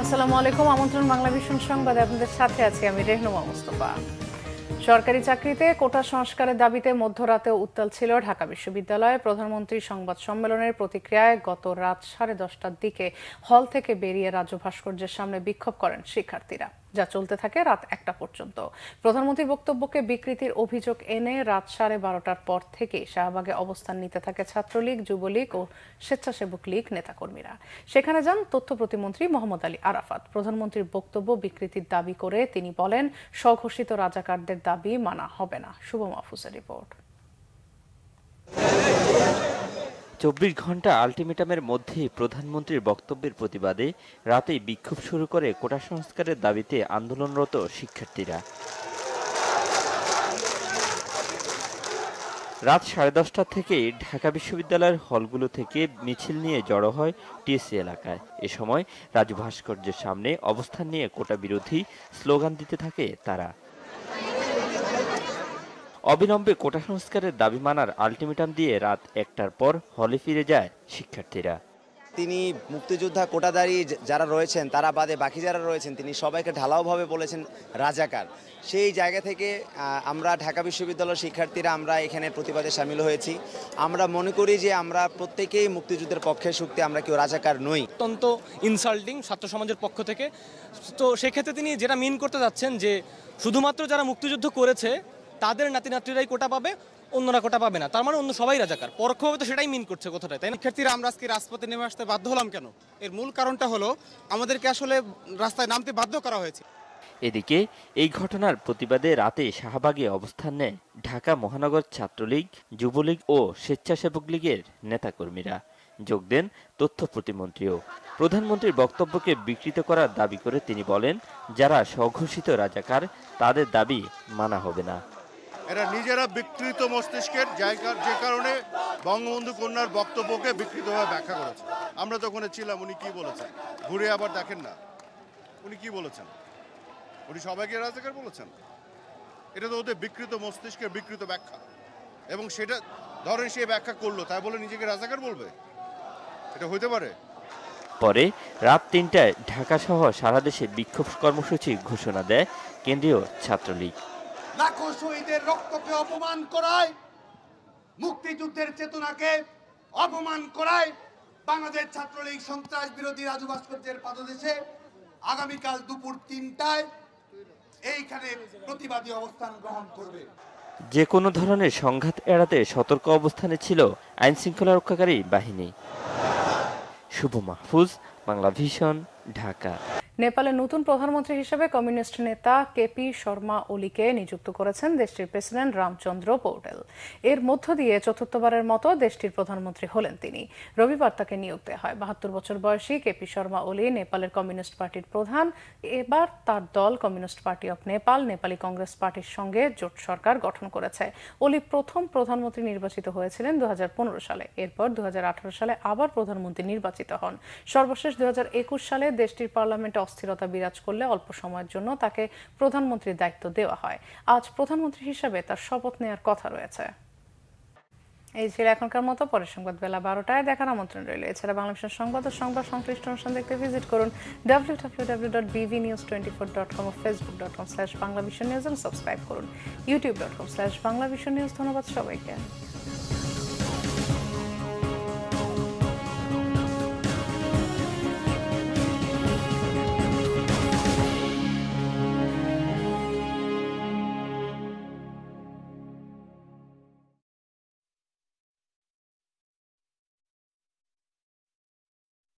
আসসালামু আলাইকুম। আমন্ত্রণ বাংলাভিশন সংবাদে আপনাদের সাথে আছি আমি রেহনুমা মুস্তফা। সরকারি চাকরিতে কোটা সংস্কারের দাবিতে মধ্যরাতে উত্তাল ছিল ঢাকা বিশ্ববিদ্যালয়ে। প্রধানমন্ত্রী সংবাদ সম্মেলনের প্রতিক্রিয়ায় গত রাত 10:30টার দিকে হল থেকে বেরিয়ে রাজ্য ভাস্কর্যের সামনে বিক্ষোভ করেন শিক্ষার্থীরা, যা চলতে থাকে রাত 1টা পর্যন্ত। প্রধানমন্ত্রীর বক্তব্যকে বিকৃতির অভিযোগ এনে রাত 12:30টার পর থেকে শাহবাগে অবস্থান নিতে থাকে ছাত্রলীগ, যুবলীগ ও স্বেচ্ছাসেবক লীগ নেতাকর্মীরা। সেখানে যান তথ্য প্রতিমন্ত্রী মোহাম্মদ আলী আরাফাত। প্রধানমন্ত্রীর বক্তব্য বিকৃতির দাবি করে তিনি বলেন, স্বঘোষিত রাজাকারদের দাবি মানা হবে না। শুভ মাহফুজের রিপোর্ট। 24 ঘন্টা আলটিমেটামের মধ্যেই প্রধানমন্ত্রীর বক্তব্যের প্রতিবাদে রাতেই বিক্ষোভ শুরু করে কোটা সংস্কারের দাবিতে আন্দোলনরত শিক্ষার্থীরা। রাত 10:30টা থেকেই ঢাকা বিশ্ববিদ্যালয়ের হলগুলো থেকে মিছিল নিয়ে জড়ো হয় টিএসসি এলাকায়। এ সময় রাজু ভাস্কর্যের সামনে অবস্থান নিয়ে কোটা বিরোধী স্লোগান দিতে থাকে তারা। অবিলম্বে কোটা সংস্কারের দাবি মানার আলটিমেটাম দিয়ে রাত 1টার পর হলে ফিরে যায় শিক্ষার্থীরা। তিনি মুক্তিযোদ্ধা কোটাধারী যারা রয়েছেন তারা বাদে বাকি যারা রয়েছেন তিনি সবাইকে ঢালাওভাবে বলেছেন রাজাকার। সেই জায়গা থেকে আমরা ঢাকা বিশ্ববিদ্যালয়ের শিক্ষার্থীরা আমরা এখানে প্রতিবাদে সামিল হয়েছি। আমরা মনে করি যে আমরা প্রত্যেকেই মুক্তিযুদ্ধের পক্ষে শক্তি, আমরা কেউ রাজাকার নই। অত্যন্ত ইনসাল্টিং ছাত্র সমাজের পক্ষ থেকে। তো সেক্ষেত্রে তিনি যেটা মিন করতে যাচ্ছেন যে শুধুমাত্র যারা মুক্তিযুদ্ধ করেছে তাদের নাতি নাতনিরাই কোটা পাবে, অন্যরা কোটা পাবে না, তার মানে অন্য সবাই রাজাকার। পরোক্ষভাবে তো সেটাই মিন করছে কথাটাই, তাই না? শিক্ষার্থীরা আমরা আজকে রাজপথে নেমে আসতে বাধ্য হলাম কেন? এর মূল কারণটা হলো আমাদেরকে আসলে রাস্তায় নামতে বাধ্য করা হয়েছে। এদিকে এই ঘটনার প্রতিবাদে রাতে শাহবাগে অবস্থান নেয় ঢাকা মহানগর ছাত্রলীগ, যুবলীগ ও স্বেচ্ছাসেবক লীগের নেতাকর্মীরা। যোগ দেন তথ্য প্রতিমন্ত্রীও। প্রধানমন্ত্রীর বক্তব্যকে বিকৃত করার দাবি করে তিনি বলেন, যারা স্বঘোষিত রাজাকার তাদের দাবি মানা হবে না। এরা নিজেরা বিকৃত মস্তিষ্কের জায়গা, যে কারণে বঙ্গবন্ধু কন্যার বক্তব্যকে বিকৃতভাবে ব্যাখ্যা করেছে। আমরা তো ওখানে ছিলাম, উনি কি বলেছেন ঘুরে আবার দেখেন না, উনি কি বলেছেন? উনি সবাইকে রাজাকার বলেছেন। এটা তো ওদের বিকৃত মস্তিষ্কের বিকৃত ব্যাখ্যা, এবং সেটা ধরেন সে ব্যাখ্যা করলো তাই বলে নিজেকে রাজাকার বলবে? এটা হইতে পারে? পরে রাত 3টায় ঢাকা সহ সারা দেশে বিক্ষোভ কর্মসূচি ঘোষণা দেয় কেন্দ্রীয় ছাত্রলীগ। লাখো শহীদের রক্তকে অপমান করায়, মুক্তিযুদ্ধের চেতনাকে অপমান করায় বাংলাদেশ ছাত্রলীগ সন্ত্রাস বিরোধী রাজু ভাস্কর্যের পাদদেশে আগামীকাল দুপুর 3টায় এইখানে প্রতিবাদী অবস্থান গ্রহণ করবে। যে কোনো ধরনের সংঘাত এড়াতে সতর্ক অবস্থানে ছিল আইন শৃঙ্খলা রক্ষাকারী বাহিনী। শুভ মাহফুজ, বাংলাভিশন, ঢাকা। নেপালের নতুন প্রধানমন্ত্রী হিসেবে কমিউনিস্ট নেতা কেপি শর্মা ওলিকে নিযুক্ত করেছেন দেশটির প্রেসিডেন্ট রামচন্দ্র পৌডেল। এর মধ্য দিয়ে চতুর্থবারের মতো দেশটির প্রধানমন্ত্রী হলেন তিনি। রবিবার তাকে নিয়োগ দেওয়া হয়। 72 বছর বয়সী কেপি শর্মা ওলি নেপালের কমিউনিস্ট পার্টির প্রধান। এবার তার দল communist party of Nepal Nepali Congress পার্টির সঙ্গে জোট সরকার গঠন করেছে। ওলি প্রথম প্রধানমন্ত্রী নির্বাচিত হয়েছিলেন 2015 সালে। এরপর 2018 সালে আবার প্রধানমন্ত্রী নির্বাচিত হন। সর্বশেষ 2021 সালে দেশটির পার্লামেন্টে অস্থিরতা বিরাজ করলে অল্প সময়ের জন্য তাকে প্রধানমন্ত্রীর দায়িত্ব দেওয়া হয়। আজ প্রধানমন্ত্রী হিসেবে তার শপথ নেওয়ার কথা রয়েছে। এই ছিল এখনকার মতো। পরের সংবাদ বেলা 12টায় দেখার আমন্ত্রণ রইল। এছাড়া বাংলাদেশের সংবাদ ও সংবাদ সংশ্লিষ্ট অনুষ্ঠান দেখতে ভিজিট করুন www.bvnews24.com ও facebook.com/banglavisionnews এবং সাবস্ক্রাইব করুন youtube.com/banglavisionnews। ধন্যবাদ সবাইকে।